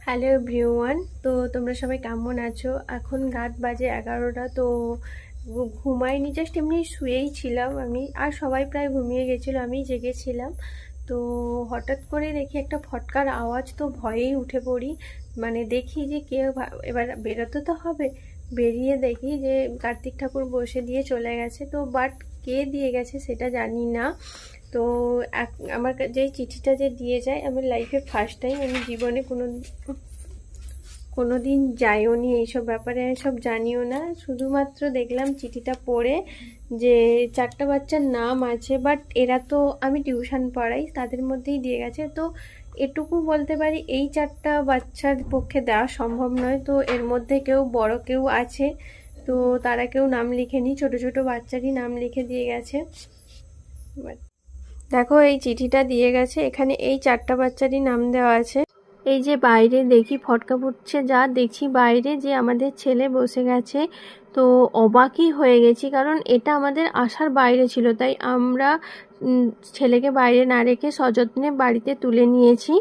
Hello everyone. তো তোমরা সবাই কেমন আছো? এখন রাত বাজে 11টা। তো ঘুমাইনি, জাস্ট এমনি শুয়েই ছিলাম আমি, আর সবাই প্রায় ঘুমিয়ে গেছিলো, আমি জেগেছিলাম। তো হঠাৎ করে দেখি একটা ফটকার আওয়াজ, তো ভয়েই উঠে পড়ি। মানে দেখি যে কেউ, এবার বেরোতে তো হবে। বেরিয়ে দেখি যে কার্তিক ঠাকুর বসে দিয়ে চলে গেছে। তো বাট কে দিয়ে গেছে সেটা জানি না। তো আমার যে চিঠিটা যে দিয়ে যায়, আমার লাইফে ফার্স্ট টাইম, আমি জীবনে কোনো দিন যাইও নি এইসব ব্যাপারে, সব জানিও না। শুধুমাত্র দেখলাম চিঠিটা পড়ে যে 4টা বাচ্চার নাম আছে, বাট এরা তো, আমি টিউশন পড়াই, তাদের মধ্যেই দিয়ে গেছে। তো এটুকু বলতে পারি, এই 4টা বাচ্চার পক্ষে দেওয়া সম্ভব নয়। তো এর মধ্যে কেউ বড় কেউ আছে, তো তারা কেউ নাম লিখেনি, ছোট ছোট বাচ্চারই নাম লিখে দিয়ে গেছে। দেখো এই চিঠিটা দিয়ে গেছে, এখানে এই 4টা বাচ্চারই নাম দেওয়া আছে। এই যে বাইরে দেখি ফটকা ফুটছে, যা দেখছি বাইরে যে আমাদের ছেলে বসে গেছে, তো অবাকই হয়ে গেছি, কারণ এটা আমাদের আশার বাইরে ছিল। তাই আমরা ছেলেকে বাইরে না রেখে সযত্নে বাড়িতে তুলে নিয়েছি।